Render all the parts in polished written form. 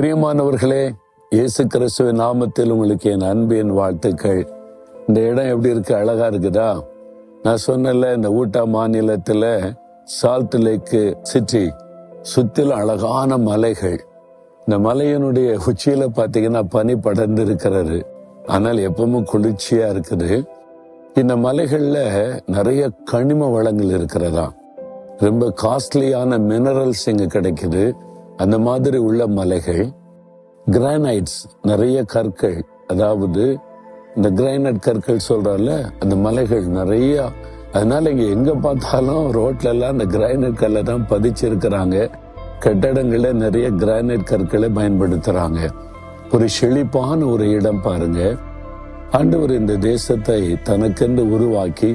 பிரியமானவர்களே, இயேசு கிறிஸ்துவின் நாமத்தில் உங்களுக்கு என் அன்பின் வாழ்த்துக்கள். இந்த இடம் எப்படி இருக்கு? அழகா இருக்குதா? நான் சொன்னல, இந்த ஊட்டா மாநிலத்துல சால்ட் லேக் சிட்டி சுத்திலும் அழகான மலைகள். இந்த மலையினுடைய உச்சியில பாத்தீங்கன்னா பனி படர்ந்து இருக்கிறது. ஆனால் எப்பவும் குளிர்ச்சியா இருக்குது. இந்த மலைகள்ல நிறைய கனிம வளங்கள் இருக்கிறதா. ரொம்ப காஸ்ட்லியான மினரல்ஸ் இங்க கிடைக்குது. அந்த மாதிரி உள்ள மலைகள், கிரானைட்ஸ், நிறைய கற்கள், அதாவது இந்த கிரானைட் கற்கள் சொல்றோம்ல, அந்த மலைகள் நிறைய. அதனால இங்க எங்க பார்த்தாலும் ரோட்ல எல்லாம் இந்த கிரானைட் கல்லை தான் பதிச்சிருக்கிறாங்க. கட்டடங்கள நிறைய கிரானைட் கற்களை பயன்படுத்துறாங்க. ஒரு செழிப்பான ஒரு இடம் பாருங்க. ஆண்டவர் இந்த தேசத்தை தனக்கென்று உருவாக்கி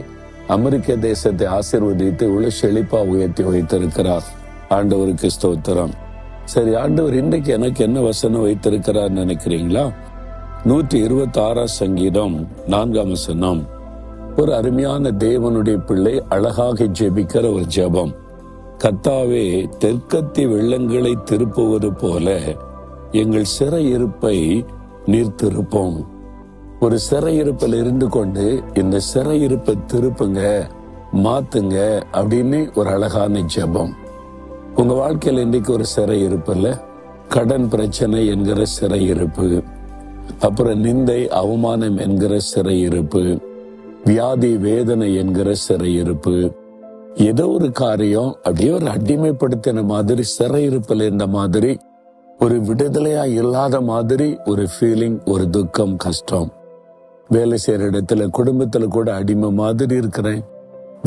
அமெரிக்க தேசத்தை ஆசீர்வதித்து உள்ள செழிப்பா உயர்த்தி வைத்திருக்கிறார். ஆண்டவருக்கு ஸ்தோத்திரம். சரி, ஆண்டவர் இன்றைக்கு எனக்கு என்ன வசனம் வைத்திருக்கிறார் நினைக்கிறீங்களா? 126 சங்கீதம் 4 வசனம். ஒரு அருமையான தேவனுடைய பிள்ளை அழகாக ஜெபிக்கிற ஒரு ஜெபம். கர்த்தாவே, தெற்கத்தி வெள்ளங்களை திருப்புவது போல எங்கள் சிறையிருப்பை நீர் திருப்போம். ஒரு சிறையிருப்பில் இருந்து கொண்டு இந்த சிறையிருப்பை திருப்புங்க, மாத்துங்க அப்படின்னு ஒரு அழகான ஜெபம். உங்க வாழ்க்கையில் இன்றைக்கு ஒரு சிறையிருப்பு இல்ல, கடன் பிரச்சனை என்கிற சிறையிருப்பு, அப்புறம் நிந்தை அவமானம் என்கிற சிறையிருப்பு, வியாதி வேதனை என்கிற சிறையிருப்பு, ஏதோ ஒரு காரியம் அப்படியே ஒரு அடிமைப்படுத்தின மாதிரி சிறையிருப்பில் இருந்த மாதிரி, ஒரு விடுதலையா இல்லாத மாதிரி ஒரு ஃபீலிங், ஒரு துக்கம், கஷ்டம். வேலை செய்யற இடத்துல, குடும்பத்துல கூட அடிமை மாதிரி இருக்கிறேன்.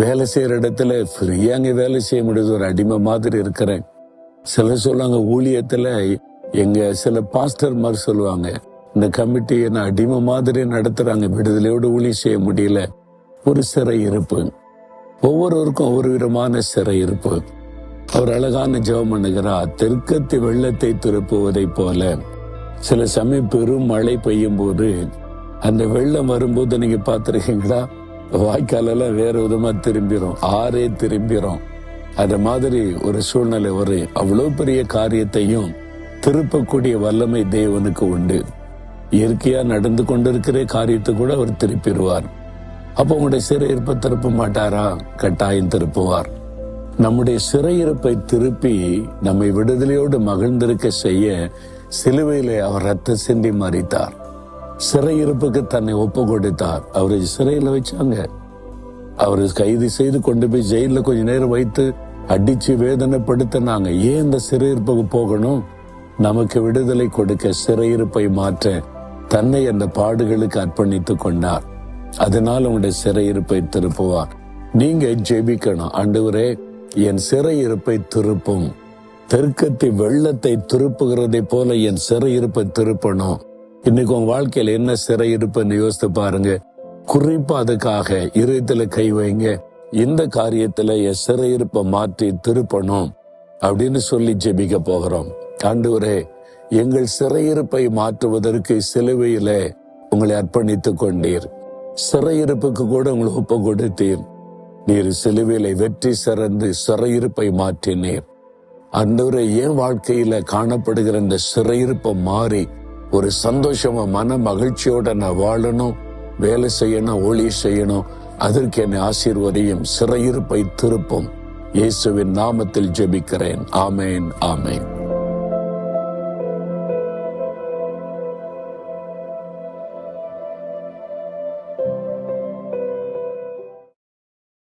வேலை செய்யற இடத்துல ஃப்ரீயா அங்க வேலை செய்ய முடியாது, ஒரு அடிமை மாதிரி இருக்கிறேன். சிலர் சொல்லுவாங்க, ஊழியத்துல எங்க சில பாஸ்டர் மாதிரி சொல்லுவாங்க, இந்த கமிட்டி என்ன அடிமை மாதிரி நடத்துறாங்க, விடுதலையோடு ஊழியம் செய்ய முடியல. ஒரு சிறை இருப்பு. ஒவ்வொருவருக்கும் ஒவ்வொரு விதமான சிறை இருப்பு. அவர் அழகான ஜெபம் பண்ணுகிறார். தெற்கத்தி வெள்ளத்தை திருப்புவதை போல. சில சமயம் பெரும் மழை பெய்யும் போது அந்த வெள்ளம் வரும்போது நீங்க பாத்திருக்கீங்களா? வாய்க்காலெல்லாம் வேற விதமா திரும்பிடும், ஆறே திரும்பிடும். அத மாதிரி ஒரு சூழ்நிலை வரும். அவ்வளவு பெரிய காரியத்தையும் திருப்பக்கூடிய வல்லமை தேவனுக்கு உண்டு. இயற்கையா நடந்து கொண்டிருக்கிற காரியத்தை கூட அவர் திருப்பிடுவார். அப்ப உங்களுடைய சிறையிருப்பை திருப்ப மாட்டாரா? கட்டாயம் திருப்புவார். நம்முடைய சிறையிருப்பை திருப்பி நம்மை விடுதலையோடு மகிழ்ந்திருக்க செய்ய சிலுவையிலே அவர் ரத்தம் சிந்தி மரித்தார். சிறையிருப்புக்கு தன்னை ஒப்பு கொடுத்தார். அவரை சிறையில வச்சாங்க. அவரை கைது செய்து கொண்டு போய் ஜெயில கொஞ்ச நேரம் வைத்து அடிச்சு வேதனைப்படுத்தினாங்க. ஏன் இந்த சிறையிருப்புக்கு போகணும்? நமக்கு விடுதலை கொடுக்க, சிறையிருப்பை மாற்ற தன்னை அந்த பாடுகளுக்கு அர்ப்பணித்துக் கொண்டார். அதனால் உங்களுடைய சிறையிருப்பை திருப்புவார். நீங்க ஜெபிக்கணும், ஆண்டவரே என் சிறையிருப்பை திருப்பும். தெற்கத்தி வெள்ளத்தை திருப்புகிறதை போல என் சிறையிருப்பை திருப்பணும். இன்னைக்கு உங்க வாழ்க்கையில என்ன சிறையிருப்புன்னு யோசித்து பாருங்க. குறிப்பா அதுக்காக இதயத்துல கை வைங்க. இந்த காரியத்துல என் சிறையிருப்பை மாற்றி திருப்பணும் அப்படின்னு சொல்லி ஜெபிக்க போகிறோம். ஆண்டவரே, எங்கள் சிறையிருப்பை மாற்றுவதற்கு சிலுவையில உங்களை அர்ப்பணித்துக் கொண்டீர். சிறையிருப்புக்கு கூட உங்களை ஒப்பு கொடுத்தீர். நீர் சிலுவையில வெற்றி சிறந்து சிறையிருப்பை மாற்றினீர். ஆண்டவரே, என் வாழ்க்கையில காணப்படுகிற இந்த சிறையிருப்பை மாறி ஒரு சந்தோஷமா மன மகிழ்ச்சியோட நான் வாழணும், வேலை செய்யணும், ஊழியம் செய்யணும். அதற்கு என்னை ஆசீர்வதியும். சிறையிருப்பை திருப்பும். இயேசுவின் நாமத்தில் ஜெபிக்கிறேன். ஆமேன், ஆமேன்.